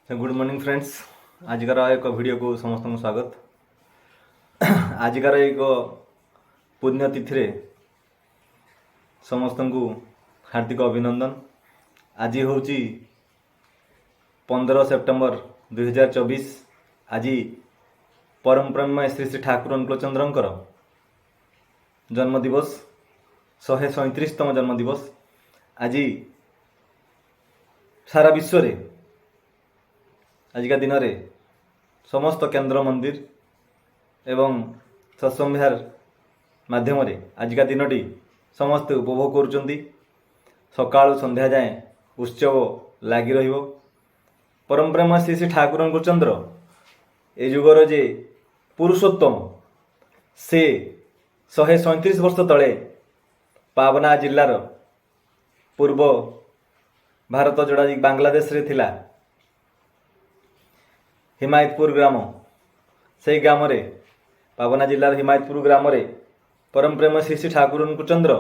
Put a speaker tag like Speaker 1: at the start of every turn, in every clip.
Speaker 1: Good morning friends. आजकार एक video को समस्त को स्वागत। आजकार एक पुण्यतिथि रे समस्त को हार्दिक अभिनंदन। आज हूँ 15 सेप्टेम्बर 2024। आज परम प्रेममय श्री श्री ठाकुर अनुकूलचंद्रंकर जन्मदिवस 137तम जन्मदिवस। आज सारा विश्व रे आजिका दिन रे समस्त केन्द्र मंदिर एवं सत्संग विहार माध्यम रे आजिका दिनटी समस्त उपभोग करुचंदी। सकाळु संध्या जाए उत्सव लागी रहिबो। परम प्रेम श्री श्री ठाकुर अनुकूलचंद्र ए जुगर जे पुरुषोत्तम से 137 वर्ष तले पावना जिल्लार पूर्व भारत जोड़ा बांग्लादेश रे थिला हिमायतपुर ग्राम से ग्राम रे पावना जिलार हिमायतपुर ग्राम रे परम प्रेम श्री श्री ठाकुर अनुकूलचंद्र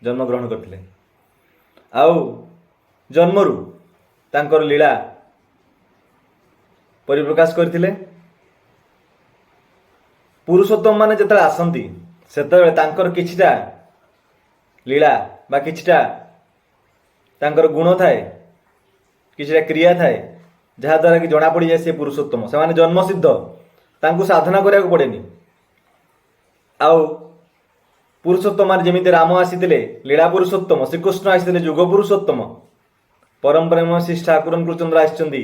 Speaker 1: जन्म ग्रहण करथिले। आउ जन्मरु तांकर लीला परिप्रकाश करथिले। पुरुषोत्तम माने जतले आसंती सेतबेले तांकर किछिटा लीला बा किछिटा तांकर गुण थाए, किछिटा क्रिया थाए जहाँ द्वारा कि जना पड़ जाए से पुरुषोत्तम। से माने जन्म सिद्ध, तांकु साधना करिया पड़ेनी। आउ पुरुषोत्तम मान जेमिति राम आसीतिले लीला पुरुषोत्तम, श्रीकृष्ण आसीतिले युग पुरुषोत्तम, परम प्रेम श्री ठाकुर अनुकूलचंद्र आछंती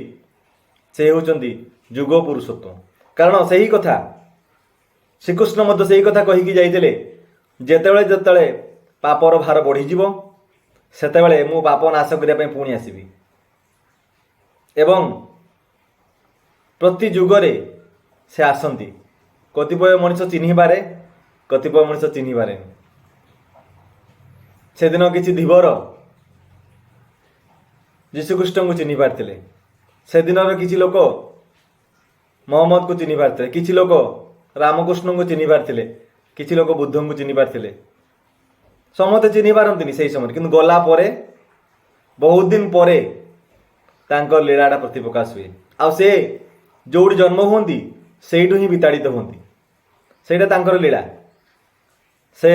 Speaker 1: से होचंती युग पुरुषोत्तम। कारण सही कथा श्रीकृष्ण मध्य सही कथा कहिकी जाइतिले, जेतेबेले जेतेबेले पापर भार बढ़ी जीवो सेतेबेले मु पाप नाश करिया पई पुणी आसीबी। एवं प्रति युगरे से आसंती। कतिपय मनुष्य चिन्हि पारे, कतिपय मनुष्य चिन्हि पारे। से दिन किछि धीवर यीशुख्रीष्ट को चिन्हि पारथिले, से दिनर किछि लोक मोहम्मद को चिन्हि पारथिले, किछि लोक रामकृष्ण को चिन्हि पारथिले, किछि लोक बुद्ध को चिन्हि पारथिले। समस्त चिन्हि पारंतिनी सेही समय, किंतु गला परे बहुत दिन परे तांकर लीलाटा प्रतिप्रकाश हुए। आ से जोड़ी जन्म हुंती सेठू ही विताड़ित हुंती, सेटा तांकर लीला। से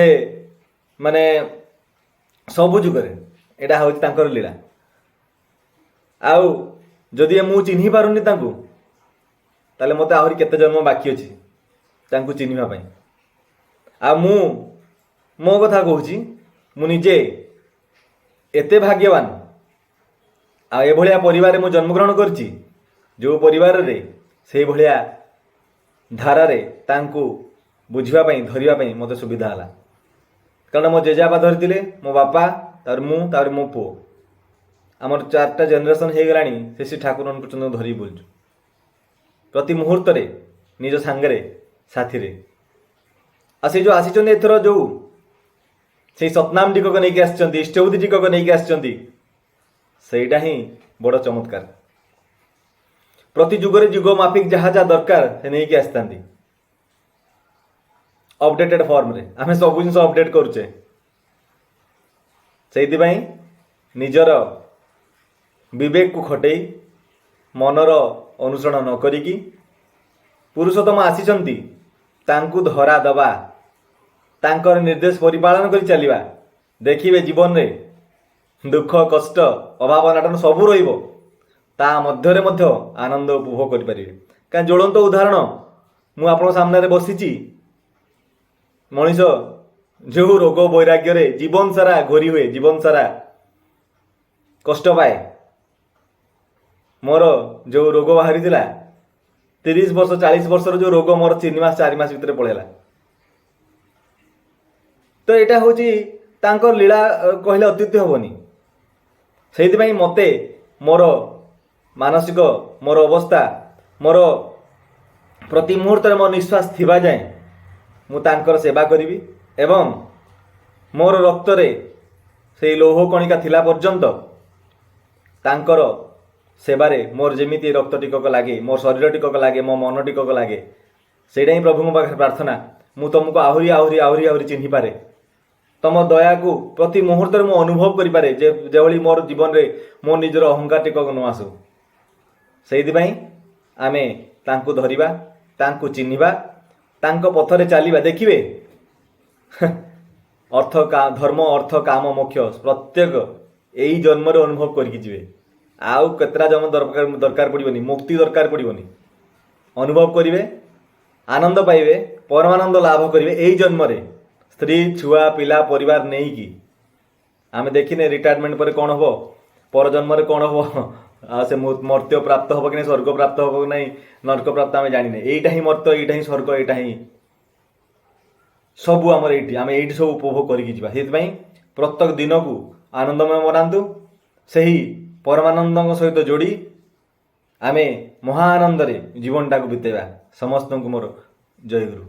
Speaker 1: माने सबु जुगरे एटा होची तांकर लीला। आउ जदि मु चिन्हि पारुनी तांकु ताले मते आहुरी केते जन्म बाकी अछि तांकु चिन्हिबा पई। आ मु मो कथा कहूची, मु निजे एते भाग्यवान आ ए भलिया परिवार में जन्मग्रहण करछि जो परिवार रे से भलिया धारा रे तांकु बुझिबा पई धरिबा पई मते सुविधा हला। कारण मो जेजाबा धरतिले, मो बापा तार मु तार मो पो, हमर 4टा जनरेशन हे गलानी से श्री ठाकुर अनुकूलचंद्र धरि बोलछु। प्रति मुहूर्त रे निज सांगरे साथी रे आ से जो आसीचंदी एथरो जो से सतनाम टिकक नेकी आछंती, इष्टबुद्धि टिकक नेकी आछंती, सेटा ही बड़ चमत्कार। प्रति जुगरे जुग माफिक जहाँ जहाँ दरकार से नहीं कि आसतांती अपडेटेड फॉर्म रे। आमे सब जिन अपडेट करूचे, सेति पई निजर विवेक को खटेई मनर अनुसरण न करिकी पुरुषोत्तम आसीचंती तांकु धरा दबा, तांकर निर्देश परिपालन करी चलिबा। देखिबे जीवन रे दुख कष्ट अभाव अनाटन सबू रहिबो, ता मध्यरे मध्य आनंद उपभोग करि परिबे। का ज्वलंत उदाहरण मु आपन सामने रे बसिची। मनीष जो रोग वैराग्य रे जीवन सारा घोरी हुए, जीवन सारा कष्ट पाए। मोर जो रोग बाहरी थिला 30 वर्ष 40 वर्ष जो रोग मोर 3 मास 4 मास भितर पळेला। तो एटा होची तांकर लीला कहले अत्युक्ति हबनी। से मते मोर मानसिक मोर अवस्था मोर प्रति मुहूर्त मोर निश्वास थिबा जाए मु तांकर सेवा करिवि। एवं मोर रक्त रे से लौह कणिका थिला पर्यंत तांकर सेवारे मोर जेमिति रक्त टिकक लागे, मोर शरीर टिकक लागे, मो मन टिकक लागे, सेटा ही प्रभु पाखे प्रार्थना। मु तुमको आहुरी आहुरी आहुरी आहुरी चिन्हि पारे, तम दया को प्रति मुहूर्त मु अनुभव करि पारे जे जेभली मोर जीवन रे मो निजर अहंकार टिकक न आसु। ସେଇଥିପାଇଁ ଆମେ ତାଙ୍କୁ ଧରିବା, ତାଙ୍କୁ ଚିହ୍ନିବା, ତାଙ୍କ ପଥରେ ଚାଲିବା। ଦେଖିବେ ଧର୍ମ ଅର୍ଥ କାମ ମୋକ୍ଷ ପ୍ରତ୍ୟେକ ଏଇ ଜନ୍ମରେ ଅନୁଭବ କରିକି ଯିବେ। ଆଉ କେତେଟା ଜନ୍ମ ଦରକାର ପଡ଼ିବନି, ମୁକ୍ତି ଦରକାର ପଡ଼ିବନି। ଅନୁଭବ କରିବେ, ଆନନ୍ଦ ପାଇବେ, ପରମାନନ୍ଦ ଲାଭ କରିବେ ଏଇ ଜନ୍ମରେ। ସ୍ତ୍ରୀ ଛୁଆ ପିଲା ପରିବାର ନେଇକି ଆମେ ଦେଖିନେ ରିଟାୟାରମେଣ୍ଟ ପରେ କ'ଣ ହବ, ପରଜନ୍ମରେ କ'ଣ ହବ, ଆଉ ସେ ମର୍ତ୍ତ୍ୟ ପ୍ରାପ୍ତ ହବ କି ନାହିଁ, ସ୍ୱର୍ଗ ପ୍ରାପ୍ତ ହବ କି ନାହିଁ, ନର୍କ ପ୍ରାପ୍ତ ଆମେ ଜାଣିନେ। ଏଇଟା ହିଁ ମର୍ତ୍ତ୍ୟ, ଏଇଟା ହିଁ ସ୍ୱର୍ଗ, ଏଇଟା ହିଁ ସବୁ ଆମର ଏଇଠି। ଆମେ ଏଇଠି ସବୁ ଉପଭୋଗ କରିକି ଯିବା। ସେଥିପାଇଁ ପ୍ରତ୍ୟେକ ଦିନକୁ ଆନନ୍ଦମୟ ବନାନ୍ତୁ। ସେହି ପରମାନନ୍ଦଙ୍କ ସହିତ ଯୋଡ଼ି ଆମେ ମହାଆନନ୍ଦରେ ଜୀବନଟାକୁ ବିତେଇବା। ସମସ୍ତଙ୍କୁ ମୋର ଜୟ ଗୁରୁ।